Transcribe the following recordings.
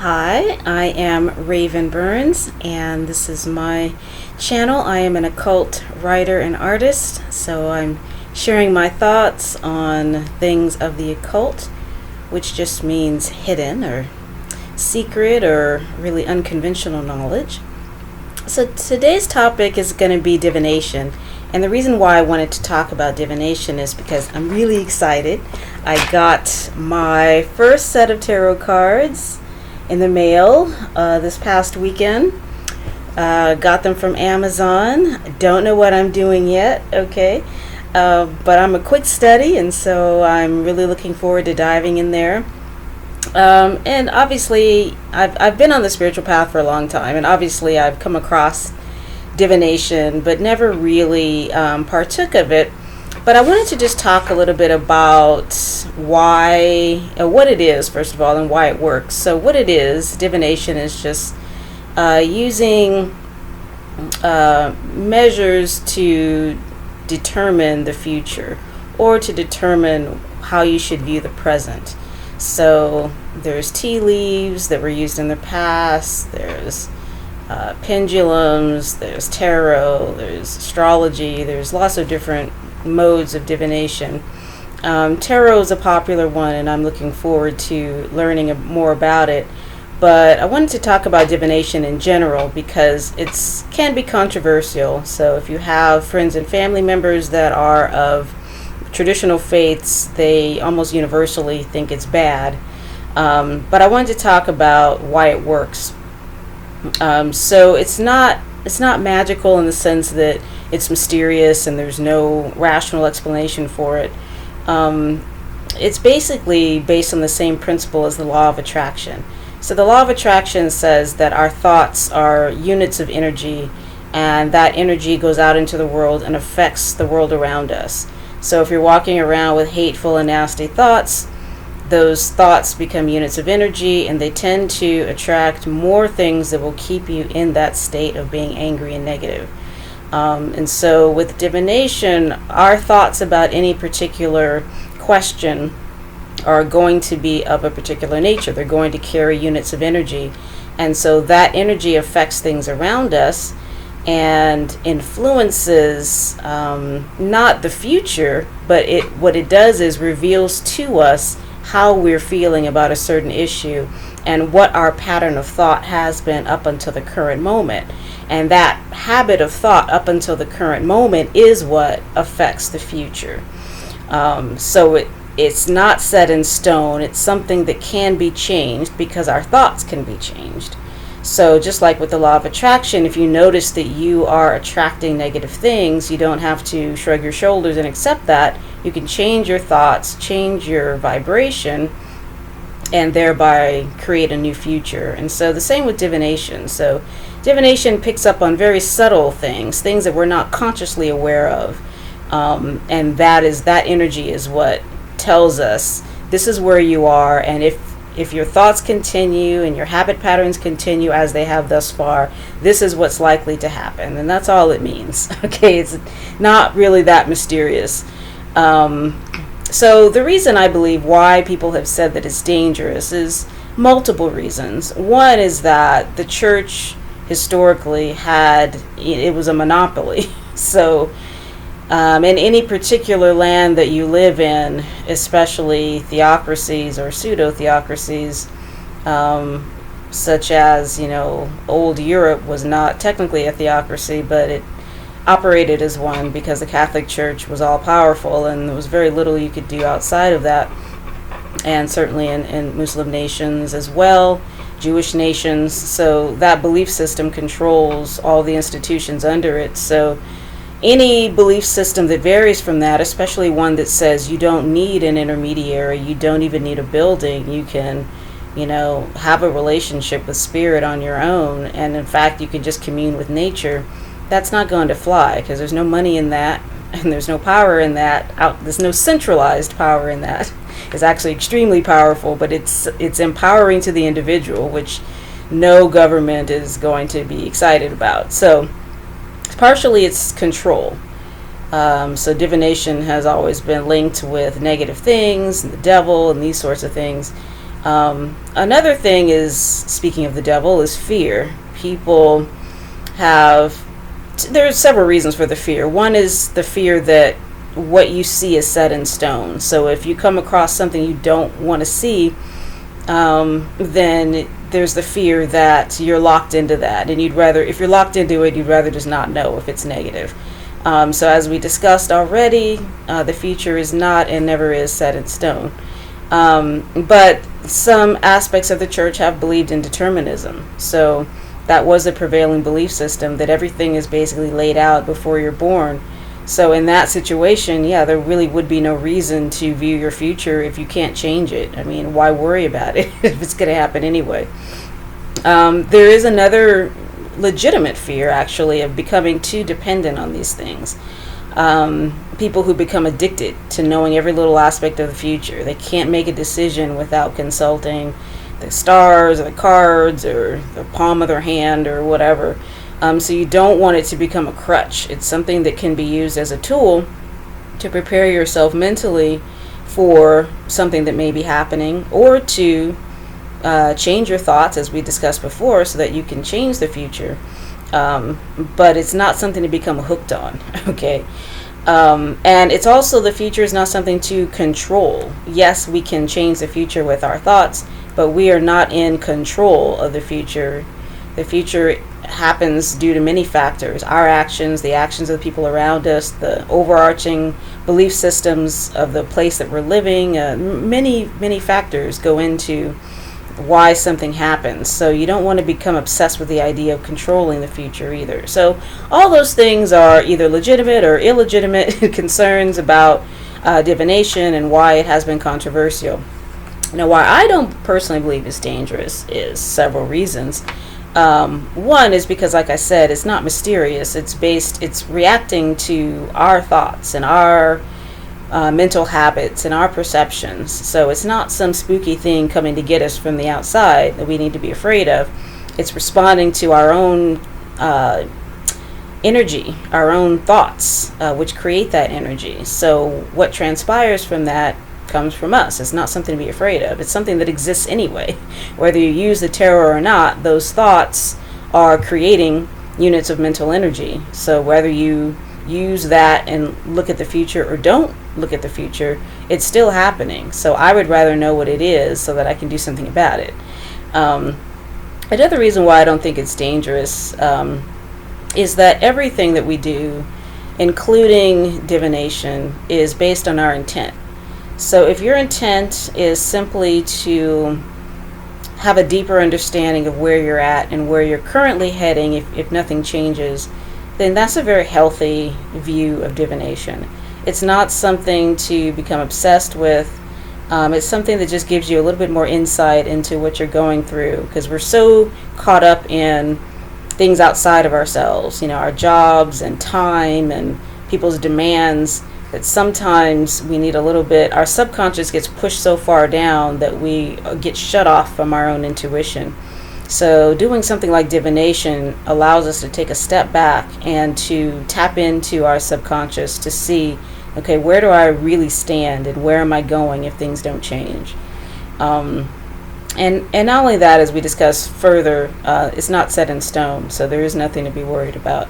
Hi, I am Raven Burns, and this is my channel. I am an occult writer and artist, so I'm sharing my thoughts on things of the occult, which just means hidden or secret or really unconventional knowledge. So today's topic is going to be divination, and the reason why I wanted to talk about divination is because I'm really excited. I got my first set of tarot cards in the mail this past weekend. Got them from Amazon. Don't know what I'm doing yet, okay? But I'm a quick study, and so I'm really looking forward to diving in there. And obviously, I've been on the spiritual path for a long time, and obviously I've come across divination, but never really partook of it. But I wanted to just talk a little bit about what it is, first of all, and why it works. So what it is, divination is just using measures to determine the future or to determine how you should view the present. So there's tea leaves that were used in the past, there's pendulums, there's tarot, there's astrology, there's lots of different modes of divination. Tarot is a popular one, and I'm looking forward to learning more about it. But I wanted to talk about divination in general because it can be controversial. So if you have friends and family members that are of traditional faiths, they almost universally think it's bad. But I wanted to talk about why it works. So it's not magical in the sense that it's mysterious and there's no rational explanation for it. It's basically based on the same principle as the law of attraction. So the law of attraction says that our thoughts are units of energy, and that energy goes out into the world and affects the world around us. So if you're walking around with hateful and nasty thoughts, those thoughts become units of energy, and they tend to attract more things that will keep you in that state of being angry and negative. And so with divination, our thoughts about any particular question are going to be of a particular nature. They're going to carry units of energy. And so that energy affects things around us and influences not the future, but what it does is reveals to us how we're feeling about a certain issue and what our pattern of thought has been up until the current moment. And that habit of thought up until the current moment is what affects the future. So it's not set in stone. It's something that can be changed because our thoughts can be changed. So just like with the law of attraction, if you notice that you are attracting negative things, you don't have to shrug your shoulders and accept that. You can change your thoughts, change your vibration, and thereby create a new future. And so the same with divination. So divination picks up on very subtle things that we're not consciously aware of. And that energy is what tells us this is where you are, and if your thoughts continue and your habit patterns continue as they have thus far, this is what's likely to happen. And that's all it means. Okay, it's not really that mysterious. So the reason I believe why people have said that it's dangerous is multiple reasons. One is that the church historically it was a monopoly. So in any particular land that you live in, especially theocracies or pseudo-theocracies, such as, old Europe was not technically a theocracy, but it operated as one because the Catholic Church was all-powerful, and there was very little you could do outside of that. And certainly in Muslim nations as well, Jewish nations. So that belief system controls all the institutions under it. So any belief system that varies from that, especially one that says you don't need an intermediary, you don't even need a building, you can, have a relationship with spirit on your own, and in fact you can just commune with nature, that's not going to fly because there's no money in that, and there's no power in that. There's no centralized power in that. It's actually extremely powerful, but it's empowering to the individual, which no government is going to be excited about. So partially it's control. So divination has always been linked with negative things, and the devil, and these sorts of things. Another thing is, speaking of the devil, is fear. People have, there's several reasons for the fear. One is the fear that what you see is set in stone. So if you come across something you don't want to see, then there's the fear that you're locked into that, and you'd rather, if you're locked into it, you'd rather just not know if it's negative. So as we discussed already, the future is not and never is set in stone. But some aspects of the church have believed in determinism. So that was a prevailing belief system, that everything is basically laid out before you're born. So in that situation, yeah, there really would be no reason to view your future if you can't change it. I mean, why worry about it if it's going to happen anyway? There is another legitimate fear, actually, of becoming too dependent on these things. People who become addicted to knowing every little aspect of the future. They can't make a decision without consulting the stars or the cards or the palm of their hand or whatever. So you don't want it to become a crutch. It's something that can be used as a tool to prepare yourself mentally for something that may be happening, or to change your thoughts, as we discussed before, so that you can change the future. But it's not something to become hooked on, okay? And it's also, the future is not something to control. Yes, we can change the future with our thoughts, but we are not in control of the future. The future happens due to many factors: our actions, the actions of the people around us, the overarching belief systems of the place that we're living. Many factors go into why something happens. So you don't want to become obsessed with the idea of controlling the future either. So all those things are either legitimate or illegitimate concerns about divination and why it has been controversial. Now, why I don't personally believe it's dangerous is several reasons. One is because, like I said, it's not mysterious. It's reacting to our thoughts and our mental habits and our perceptions. So it's not some spooky thing coming to get us from the outside that we need to be afraid of. It's responding to our own energy, our own thoughts, which create that energy. So what transpires from that comes from us. It's not something to be afraid of. It's something that exists anyway. Whether you use the tarot or not, those thoughts are creating units of mental energy. So whether you use that and look at the future or don't look at the future, it's still happening. So I would rather know what it is so that I can do something about it. Another reason why I don't think it's dangerous is that everything that we do, including divination, is based on our intent. So if your intent is simply to have a deeper understanding of where you're at and where you're currently heading, if nothing changes, then that's a very healthy view of divination. It's not something to become obsessed with. It's something that just gives you a little bit more insight into what you're going through, because we're so caught up in things outside of ourselves, our jobs and time and people's demands, that sometimes we need a little bit, our subconscious gets pushed so far down that we get shut off from our own intuition. So doing something like divination allows us to take a step back and to tap into our subconscious to see, okay, where do I really stand and where am I going if things don't change? And not only that, as we discuss further, it's not set in stone, so there is nothing to be worried about.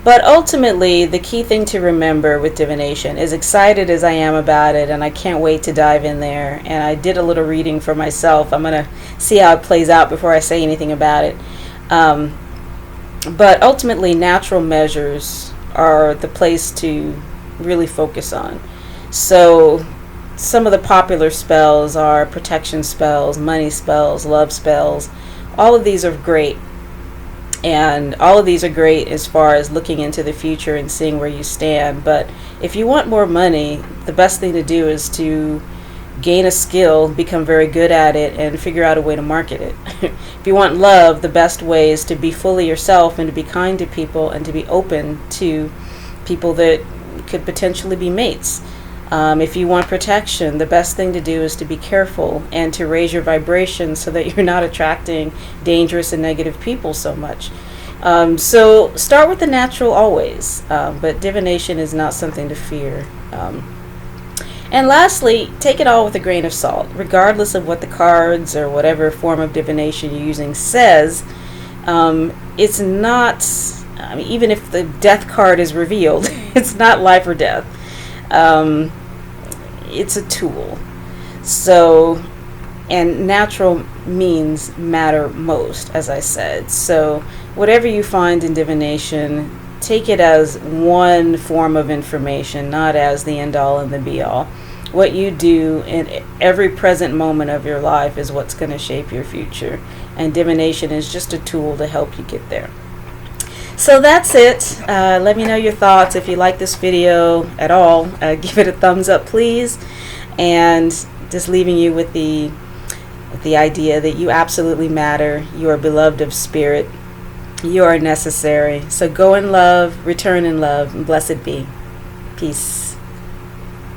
But ultimately, the key thing to remember with divination, as excited as I am about it, and I can't wait to dive in there, and I did a little reading for myself. I'm going to see how it plays out before I say anything about it. But ultimately, natural measures are the place to really focus on. So some of the popular spells are protection spells, money spells, love spells. All of these are great. And all of these are great as far as looking into the future and seeing where you stand. But if you want more money, the best thing to do is to gain a skill, become very good at it, and figure out a way to market it. If you want love, the best way is to be fully yourself and to be kind to people and to be open to people that could potentially be mates. If you want protection, the best thing to do is to be careful and to raise your vibration so that you're not attracting dangerous and negative people so much. So start with the natural always, but divination is not something to fear. And lastly, take it all with a grain of salt. Regardless of what the cards or whatever form of divination you're using says, it's not, I mean, even if the death card is revealed, it's not life or death. It's a tool. So, and natural means matter most, as I said. So, whatever you find in divination, take it as one form of information, not as the end all and the be all. What you do in every present moment of your life is what's going to shape your future. And divination is just a tool to help you get there. So that's it. Let me know your thoughts. If you like this video at all, give it a thumbs up, please. And just leaving you with the idea that you absolutely matter. You are beloved of spirit. You are necessary. So go in love, return in love, and blessed be. Peace.